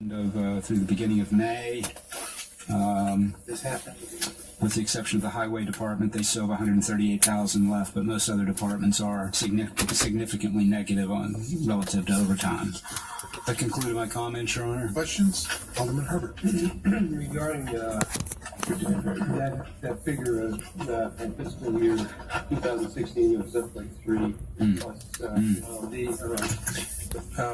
Through the beginning of May. This happened. With the exception of the highway department, they still have 138,000 left, but most other departments are significantly negative on relative to overtime. That concluded my comments, Your Honor. Questions? Alderman Herbert. Regarding that figure of for fiscal year 2016, it was up like 3 plus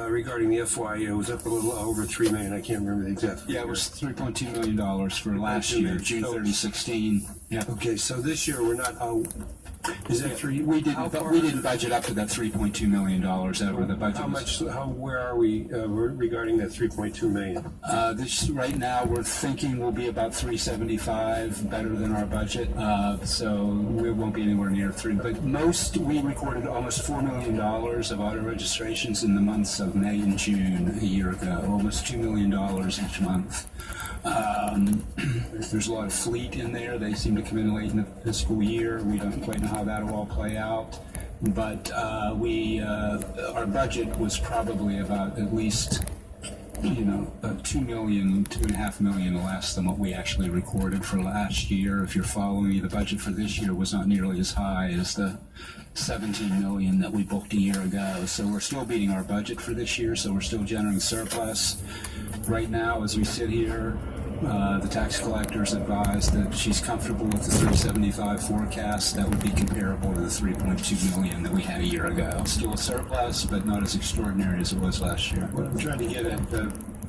regarding the FY, it was up a little over 3 million. I can't remember the exact figure. Yeah, it was $3.2 million for last year, June 30, 16. Yeah. Okay, so this year we're not. Is that three? We didn't budget up to that $3.2 million over the budget. How much? Where are we regarding that 3.2 million? Right now we're thinking we'll be about 375, better than our budget. So we won't be anywhere near 3. But we recorded almost $4 million of auto registrations in the months of May and June a year ago. Almost $2 million each month. There's a lot of fleet in there. They seem to come in late in the fiscal year. We don't quite know how that'll all play out. But our budget was probably about at least, about 2 million, 2.5 million less than what we actually recorded for last year. If you're following me, the budget for this year was not nearly as high as the 17 million that we booked a year ago. So we're still beating our budget for this year, so we're still generating surplus. Right now, as we sit here, the tax collector's advised that she's comfortable with the 375 forecast. That would be comparable to the 3.2 million that we had a year ago. Still a surplus, but not as extraordinary as it was last year. What I'm trying to get at,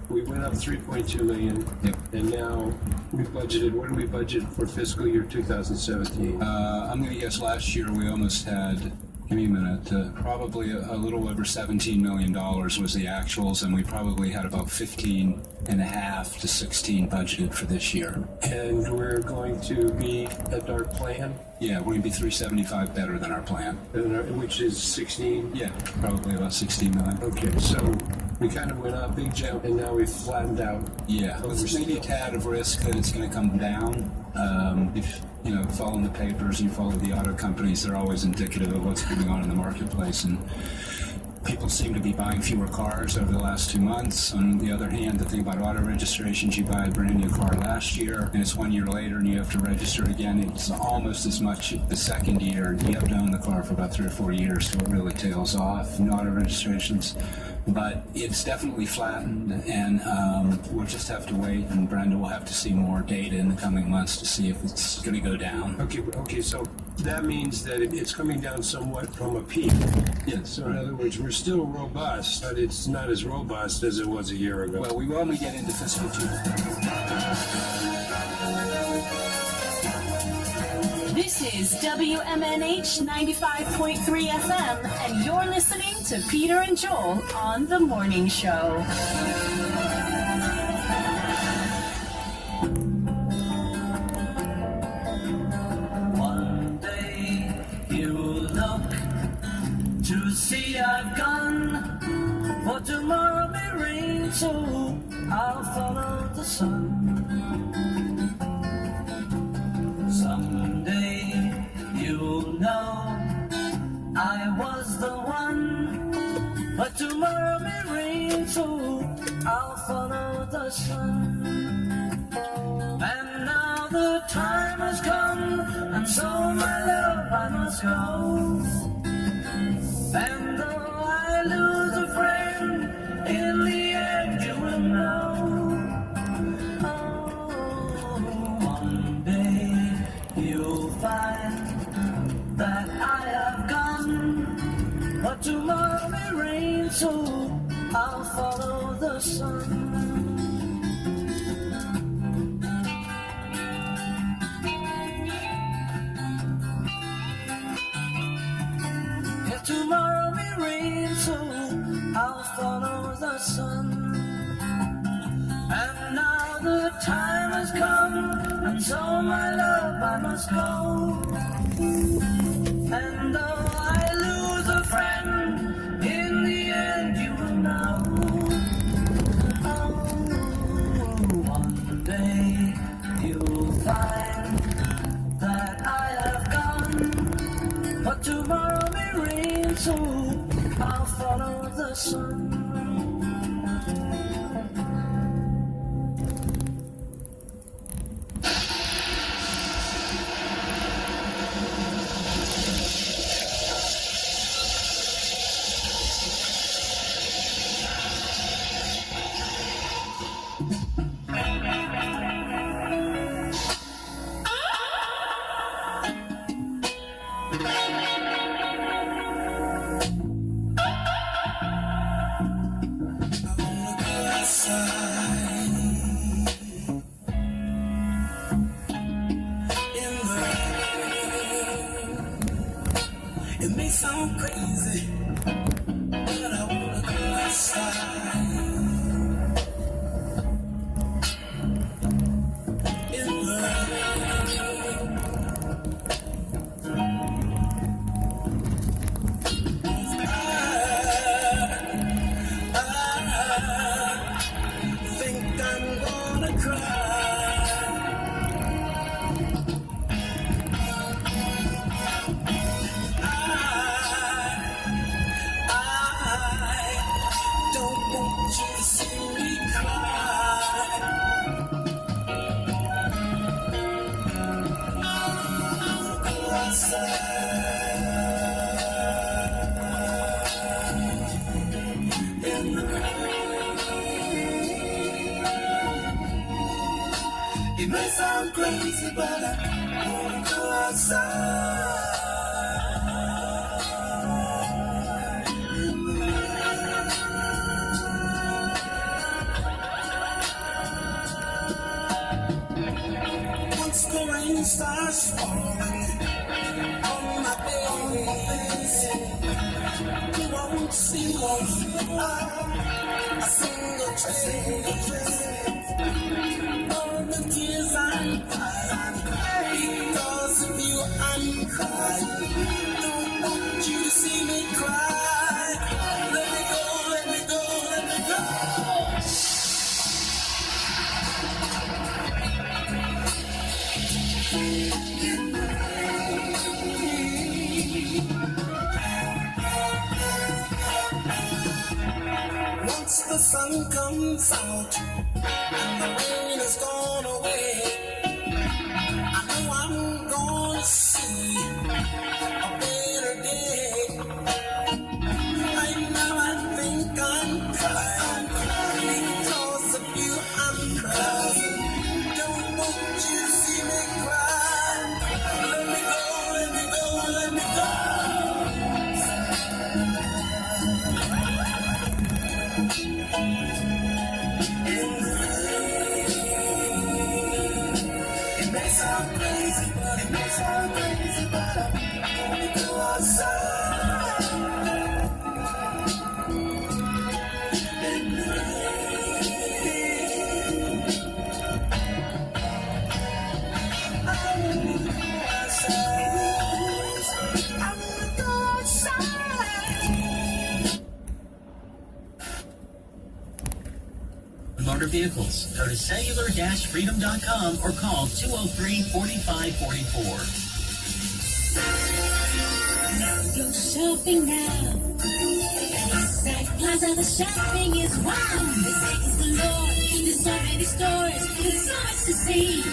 we went up 3.2 million, Yep. and now we budgeted. What did we budget for fiscal year 2017? I'm going to guess last year we almost had, give me a minute, probably a little over $17 million was the actuals, and we probably had about 15.5 to 16 budgeted for this year. And we're going to be at our plan, Yeah, we're going to be 375 better than our plan. which is 16. Yeah, probably about 16 million. Okay, so we kind of went up, big jump, and now we've flattened out. Yeah, with maybe a tad of risk that it's going to come down. If you follow the papers, you follow the auto companies, they're always indicative of what's going on in the marketplace, and people seem to be buying fewer cars over the last 2 months. On the other hand, the thing about auto registrations, you buy a brand new car last year, and it's 1 year later, and you have to register it again. It's almost as much the second year. You have to own the car for about 3 or 4 years till it really tails off in auto registrations. But it's definitely flattened, and we'll just have to wait, and Brenda will have to see more data in the coming months to see if it's going to go down. Okay, so that means that it's coming down somewhat from a peak. Yes. So in other words, we're still robust, but it's not as robust as it was a year ago. Well, we will when we get into fiscal 2. This is WMNH 95.3 FM, and you're listening to Peter and Joel on The Morning Show. One day you'll look to see I've gone, for tomorrow may rain, so I'll follow the sun. Someday you'll know I was the one, but tomorrow may rain, so I'll follow the sun. And now the time has come, and so my love I must go. And though I lose a friend, in the end you will know. One day you'll find that I have gone, but tomorrow may rain, so I'll follow the sun. If tomorrow may rain, so I'll follow the sun. And now the time has come, and so my love I must go. And though I lose a friend, in the end you will know. Oh, one day you'll find that I have gone, but tomorrow may rain, so I'll follow the sun. It may sound crazy, but I wanna go outside. In the I think I'm gonna cry. It may sound crazy, but I wanna go outside. Once the rain starts falling on my face, you won't see a single trace. All the tears I'm crying, because of you I'm crying. Don't want you to see me cry. Let me go, let me go, let me go. Once the sun comes out and the rain is gone away, I know I'm gonna see a better day. Right now I think I'm crying, because of you I'm crying. Don't want you to see me cry. Let me go, let me go, let me go. It may sound crazy, but I wanna go outside. Motor vehicles. Go to cellular-freedom.com or call 203-4544. Go shopping now. Eastside Plaza, the shopping is wild. This is the Lord. There's so many stores. There's so much to see.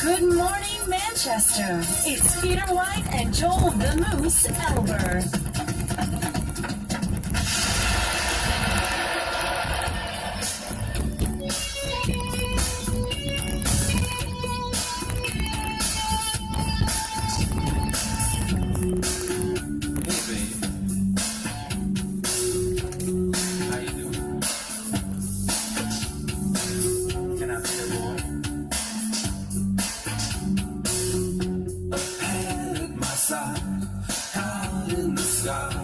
Good morning, Manchester. It's Peter White and Joel the Moose Elber. Out in the sky.